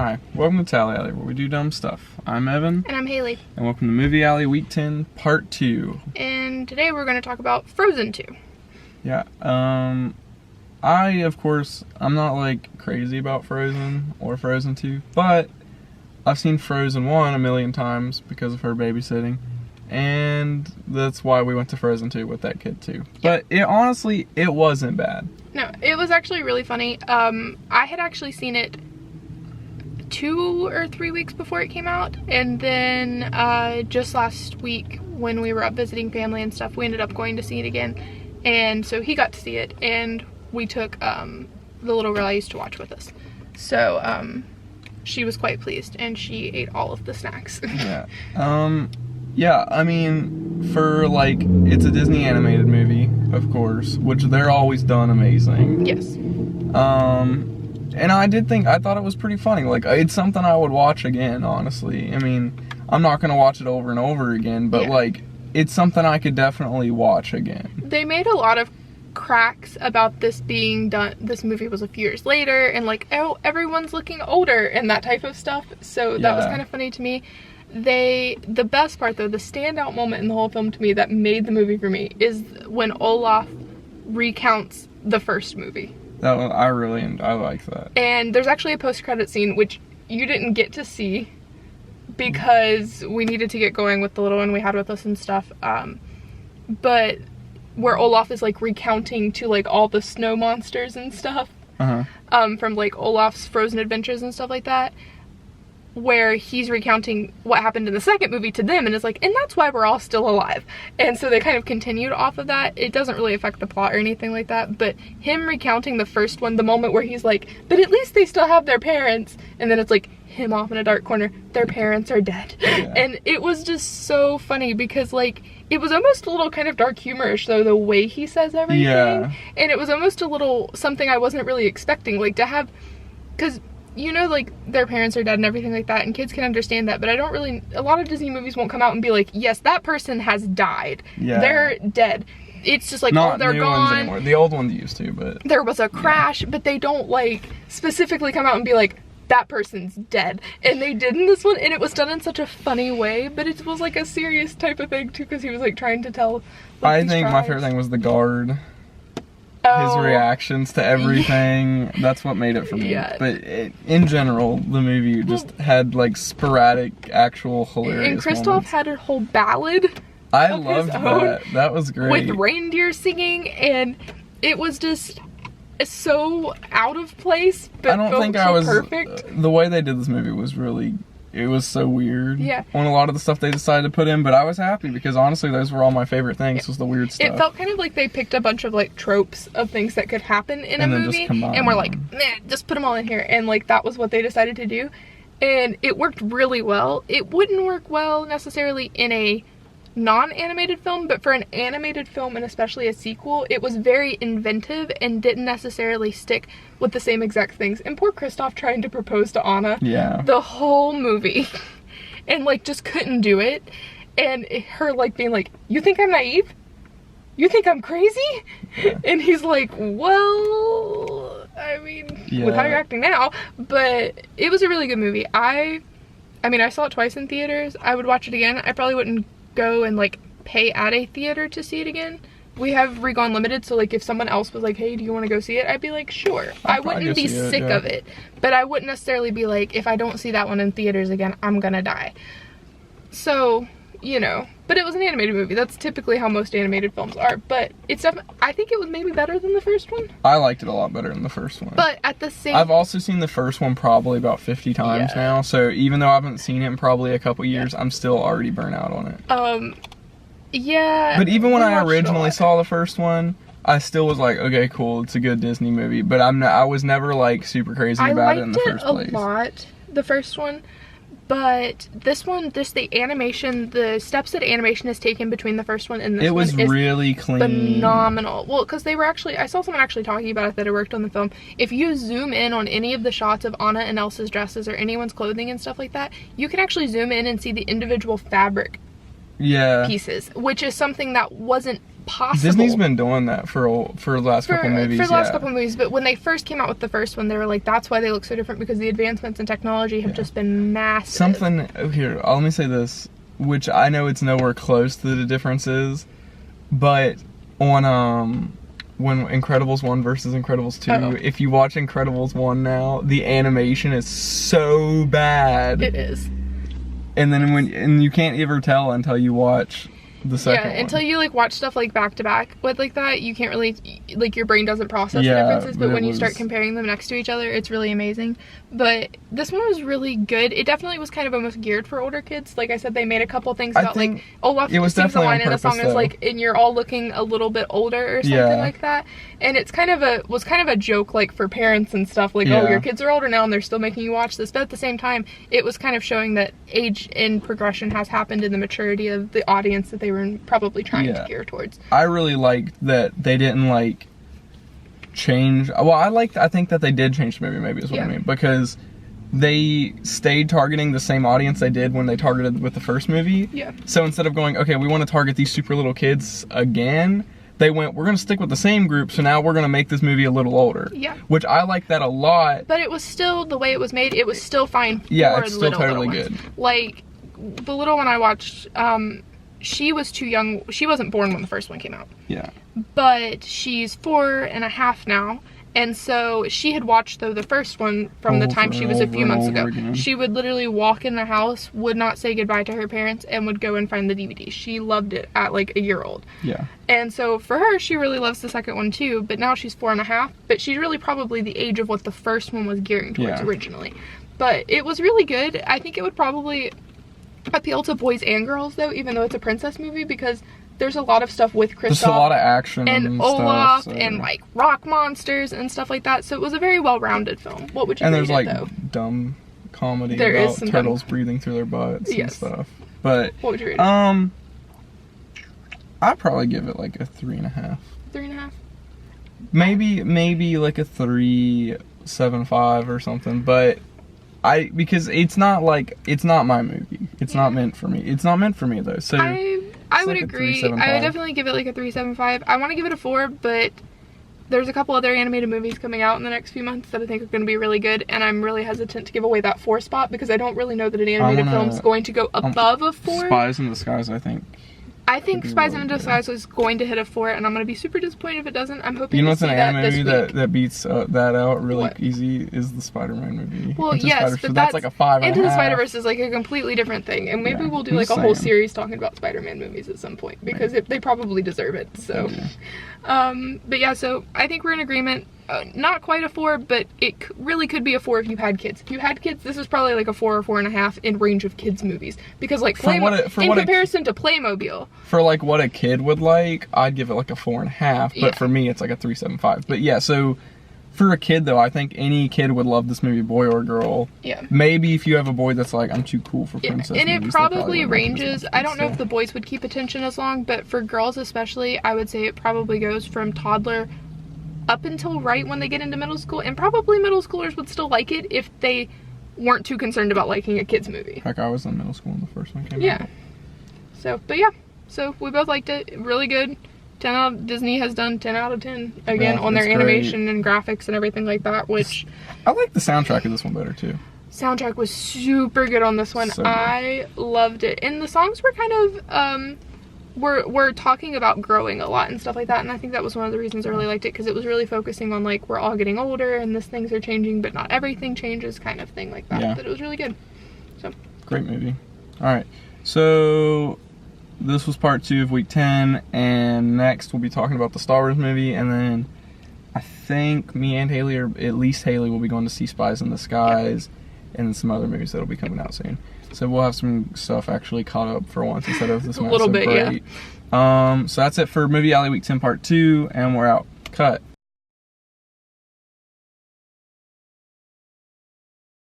Hi, welcome to Tally Alley, where we do dumb stuff. I'm Evan. And I'm Haley. And welcome to Movie Alley Week 10, Part 2. And today we're going to talk about Frozen 2. Yeah, I'm not like crazy about Frozen or Frozen 2, but I've seen Frozen 1 a million times because of her babysitting. And that's why we went to Frozen 2 with that kid too. But it wasn't bad. No, it was actually really funny. I had actually seen it 2 or 3 weeks before it came out, and then just last week when we were up visiting family and stuff, we ended up going to see it again, and so he got to see it, and we took the little girl I used to watch with us. So she was quite pleased, and she ate all of the snacks. Yeah, I mean, for like, it's a Disney animated movie, of course, which they're always done amazing. Yes. And I thought it was pretty funny. Like, it's something I would watch again, honestly. I mean, I'm not gonna watch it over and over again, but like, it's something I could definitely watch again. They made a lot of cracks about this being done. This movie was a few years later, and like, oh, everyone's looking older and that type of stuff. So that was kind of funny to me. The best part though, the standout moment in the whole film to me that made the movie for me is when Olaf recounts the first movie. I like that. And there's actually a post-credit scene which you didn't get to see because we needed to get going with the little one we had with us and stuff. But where Olaf is like recounting to like all the snow monsters and stuff. From like Olaf's Frozen adventures and stuff like that, where he's recounting what happened in the second movie to them, and it's like, and that's why we're all still alive. And so they kind of continued off of that. It doesn't really affect the plot or anything like that, but him recounting the first one, the moment where he's like, but at least they still have their parents, and then it's like him off in a dark corner, their parents are dead. And it was just so funny because like, it was almost a little kind of dark humorish though, the way he says everything. And it was almost a little something I wasn't really expecting, like to have, because you know, like, their parents are dead and everything like that, and kids can understand that, but I don't really, a lot of Disney movies won't come out and be like, yes, that person has died. They're dead. It's just like, not oh, they're new gone. Ones anymore. The old ones used to, but there was a crash, but they don't, like, specifically come out and be like, that person's dead. And they did in this one, and it was done in such a funny way, but it was, like, a serious type of thing, too, because he was, like, trying to tell, like, I think my favorite thing was the guard. His reactions to everything, that's what made it for me. But in general, the movie just had like sporadic, actual hilarious And Kristoff moments. had a whole ballad. I loved that. That was great. With reindeer singing, and it was just so out of place, but I don't think I was perfect. The way they did this movie was really, it was so weird. On a lot of the stuff they decided to put in, but I was happy because honestly those were all my favorite things, was the weird stuff. It felt kind of like they picked a bunch of like tropes of things that could happen in a movie and we're like, nah, just put them all in here, and like that was what they decided to do, and it worked really well. It wouldn't work well necessarily in a non-animated film, but for an animated film and especially a sequel, it was very inventive and didn't necessarily stick with the same exact things. And poor Kristoff trying to propose to Anna the whole movie and like just couldn't do it, and her like being like, you think I'm naive? You think I'm crazy? And he's like, well, I mean, with how you're acting now. But it was a really good movie. I mean, I saw it twice in theaters. I would watch it again. I probably wouldn't go and like pay at a theater to see it again. We have Rego Unlimited, so like if someone else was like, hey, do you want to go see it, I'd be like, sure. I wouldn't be sick of it, but I wouldn't necessarily be like, if I don't see that one in theaters again, I'm gonna die. So, you know, but it was an animated movie. That's typically how most animated films are, but it's definitely, I think it was maybe better than the first one. I liked it a lot better than the first one. But at the same, I've also seen the first one probably about 50 times now, so even though I haven't seen it in probably a couple years, I'm still already burnt out on it. But even when I originally saw the first one, I still was like, okay, cool, it's a good Disney movie, but I was never like super crazy about it in the first place. I liked it a lot, the first one. But this one, just the animation, the steps that animation has taken between the first one and this one is really clean. Phenomenal. Well, because they were actually, I saw someone actually talking about it that had worked on the film. If you zoom in on any of the shots of Anna and Elsa's dresses or anyone's clothing and stuff like that, you can actually zoom in and see the individual fabric pieces, which is something that wasn't possible. Disney's been doing that for the last couple movies. For the last couple movies, but when they first came out with the first one, they were like, that's why they look so different, because the advancements in technology have just been massive. Here, let me say this, which I know it's nowhere close to the differences, but on when Incredibles 1 versus Incredibles 2, if you watch Incredibles 1 now, the animation is so bad. It is. And then you can't ever tell until you watch the second one. Until you like watch stuff like back to back with like that, you can't really, like, your brain doesn't process the differences, but when you start comparing them next to each other, it's really amazing. But this one was really good. It definitely was kind of almost geared for older kids. Like I said, they made a couple things about like Olaf sings a line in the song is like, and you're all looking a little bit older or something like that. And it's kind of a joke like for parents and stuff, like, oh, your kids are older now and they're still making you watch this. But at the same time, it was kind of showing that age and progression has happened in the maturity of the audience that they were probably trying to gear towards. I really liked that they didn't like change. Well, I think that they did change the movie, maybe is what I mean, because they stayed targeting the same audience they did when they targeted with the first movie. Yeah. So instead of going, okay, we want to target these super little kids again, they went, we're going to stick with the same group, so now we're going to make this movie a little older. Yeah. Which I like that a lot. But it was still, the way it was made, it was still fine for it's still totally good. Like, the little one I watched, she was too young. She wasn't born when the first one came out. Yeah. But she's 4.5 now. And so she had watched, though, the first one from the time she was a few months ago. Again. She would literally walk in the house, would not say goodbye to her parents, and would go and find the DVD. She loved it at like a year old. Yeah. And so for her, she really loves the second one too, but now she's 4.5. But she's really probably the age of what the first one was gearing towards originally. But it was really good. I think it would probably appeal to boys and girls, though, even though it's a princess movie, because there's a lot of stuff with Kristoff. There's a lot of action and Olaf stuff, and like rock monsters and stuff like that. So it was a very well-rounded film. What would you rate it, though? And there's like dumb comedy about turtles breathing through their butts and stuff. But what would you rate it? I'd probably give it like a 3.5. 3.5? Maybe like a 3.75 or something, but because it's not my movie. It's not meant for me. It's not meant for me though. So I would agree. I would definitely give it like a 3.75. I want to give it a 4, but there's a couple other animated movies coming out in the next few months that I think are going to be really good, and I'm really hesitant to give away that 4 spot because I don't really know that an animated film is going to go above a 4. Spies in Disguise, I think Spies in Disguise is going to hit a 4, and I'm going to be super disappointed if it doesn't. I'm hoping to see that this week. You know what's an anime movie that beats that out really easy is the Spider-Man movie. Well, yes, but that's like a 5.5. Into the Spider-Verse is like a completely different thing, and maybe we'll do like a whole series talking about Spider-Man movies at some point, because they probably deserve it, so. But yeah, so I think we're in agreement. Not quite a 4, but it really could be a 4 if you had kids. If you had kids, this is probably like a 4 or 4.5 in range of kids movies, because like in comparison to Playmobil, for like what a kid would like, I'd give it like a 4.5. But for me, it's like a 3.75. But yeah, so for a kid though, I think any kid would love this movie, boy or girl. Yeah. Maybe if you have a boy that's like, I'm too cool for princess and movies, it probably ranges. I don't know if the boys would keep attention as long, but for girls especially, I would say it probably goes from toddler up until right when they get into middle school, and probably middle schoolers would still like it if they weren't too concerned about liking a kid's movie. Heck, I was in middle school when the first one came out. Yeah. So, but yeah. So we both liked it. Really good. Disney has done 10 out of 10 again on their animation and graphics and everything like that, which I like the soundtrack of this one better too. Soundtrack was super good on this one. So I loved it. And the songs were kind of we're talking about growing a lot and stuff like that, and I think that was one of the reasons I really liked it, because it was really focusing on like we're all getting older and this things are changing, but not everything changes, kind of thing like that. Yeah. But it was really good. So great movie. All right, so this was part 2 of week 10, and next we'll be talking about the Star Wars movie, and then I think me and Haley, or at least Haley, will be going to see Spies in Disguise and some other movies that'll be coming out soon. So we'll have some stuff actually caught up for once instead of this massive break. So that's it for Movie Alley Week 10 Part 2, and we're out. Cut.